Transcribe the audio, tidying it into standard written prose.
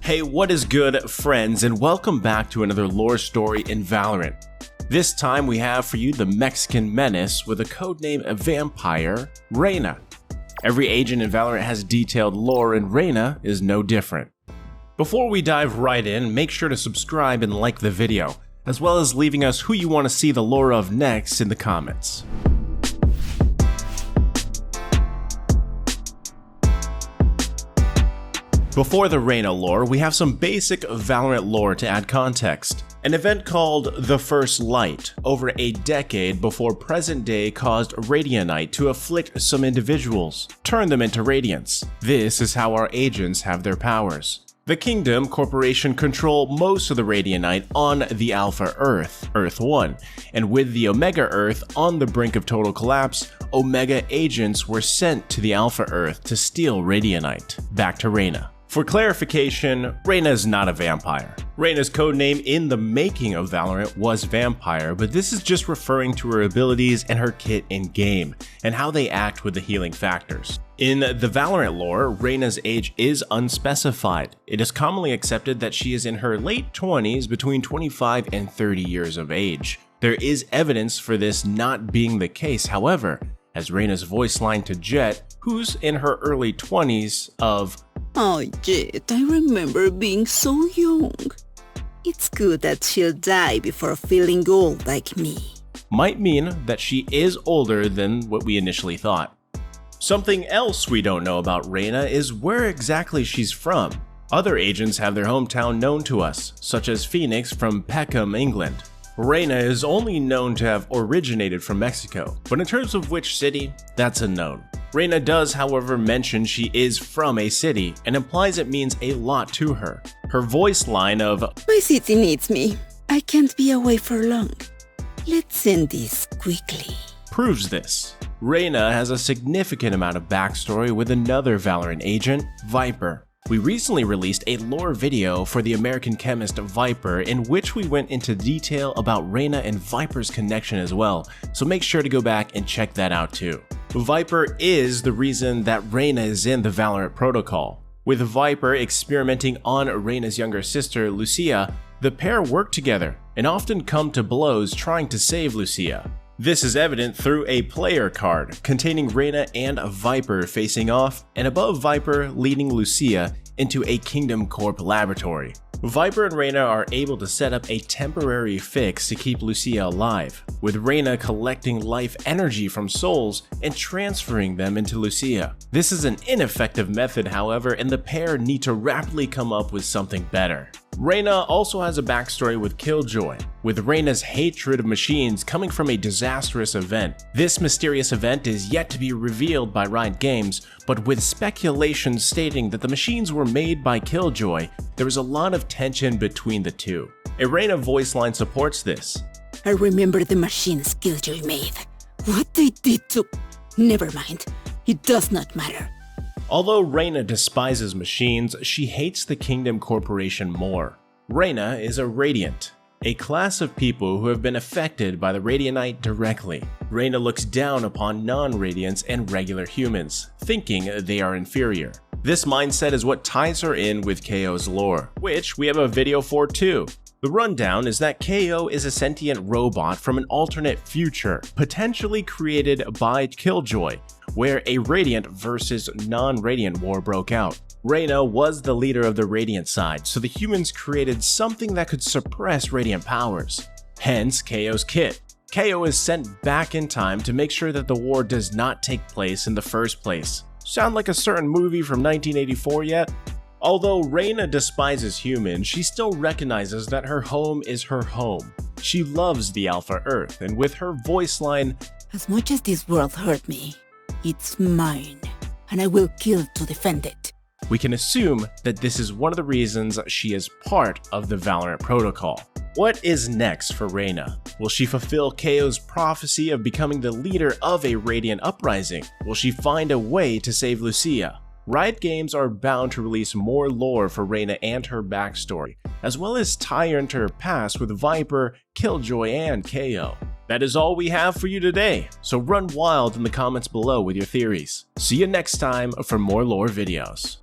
Hey, what is good, friends, and welcome back to another lore story in Valorant. This time we have for you the Mexican menace with a codename Vampire, Reyna. Every agent in Valorant has detailed lore, and Reyna is no different. Before we dive right in, make sure to subscribe and like the video, as well as leaving us who you want to see the lore of next in the comments. Before the Reyna lore, we have some basic Valorant lore to add context. An event called the First Light, over a decade before present day, caused Radianite to afflict some individuals, turn them into Radiants. This is how our agents have their powers. The Kingdom Corporation control most of the Radianite on the Alpha Earth, Earth 1, and with the Omega Earth on the brink of total collapse, Omega agents were sent to the Alpha Earth to steal Radianite. Back to Reyna. For clarification, Reyna is not a vampire. Reyna's codename in the making of Valorant was Vampire, but this is just referring to her abilities and her kit in-game, and how they act with the healing factors. In the Valorant lore, Reyna's age is unspecified. It is commonly accepted that she is in her late 20s, between 25 and 30 years of age. There is evidence for this not being the case, however, as Reyna's voice line to Jet, who's in her early 20s, of "Oh, Jet, I remember being so young. It's good that she'll die before feeling old like me," might mean that she is older than what we initially thought. Something else we don't know about Reyna is where exactly she's from. Other agents have their hometown known to us, such as Phoenix from Peckham, England. Reyna is only known to have originated from Mexico, but in terms of which city, that's unknown. Reyna does, however, mention she is from a city and implies it means a lot to her. Her voice line of "My city needs me. I can't be away for long. Let's end this quickly," proves this. Reyna has a significant amount of backstory with another Valorant agent, Viper. We recently released a lore video for the American chemist Viper, in which we went into detail about Reyna and Viper's connection as well, so make sure to go back and check that out too. Viper is the reason that Reyna is in the Valorant protocol. With Viper experimenting on Reyna's younger sister, Lucia, the pair work together and often come to blows trying to save Lucia. This is evident through a player card containing Reyna and Viper facing off, and above Viper leading Lucia into a Kingdom Corp laboratory. Viper and Reyna are able to set up a temporary fix to keep Lucia alive, with Reyna collecting life energy from souls and transferring them into Lucia. This is an ineffective method, however, and the pair need to rapidly come up with something better. Reyna also has a backstory with Killjoy, with Reyna's hatred of machines coming from a disastrous event. This mysterious event is yet to be revealed by Riot Games, but with speculation stating that the machines were made by Killjoy, there is a lot of tension between the two. A Reyna voice line supports this. "I remember the machines Killjoy made. What they did to... Never mind. It does not matter." Although Reyna despises machines, she hates the Kingdom Corporation more. Reyna is a Radiant, a class of people who have been affected by the Radianite directly. Reyna looks down upon non-Radiants and regular humans, thinking they are inferior. This mindset is what ties her in with KAYO's lore, which we have a video for too. The rundown is that KAYO is a sentient robot from an alternate future, potentially created by Killjoy, where a Radiant versus non-Radiant war broke out. Reyna was the leader of the Radiant side, so the humans created something that could suppress Radiant powers. Hence KAYO's kit. KAYO is sent back in time to make sure that the war does not take place in the first place. Sound like a certain movie from 1984 yet? Although Reyna despises humans, she still recognizes that her home is her home. She loves the Alpha Earth, and with her voice line, "As much as this world hurt me, it's mine, and I will kill to defend it," we can assume that this is one of the reasons she is part of the Valorant protocol. What is next for Reyna? Will she fulfill KAYO's prophecy of becoming the leader of a Radiant uprising? Will she find a way to save Lucia? Riot Games are bound to release more lore for Reyna and her backstory, as well as tie her into her past with Viper, Killjoy, and KAYO. That is all we have for you today, so run wild in the comments below with your theories. See you next time for more lore videos.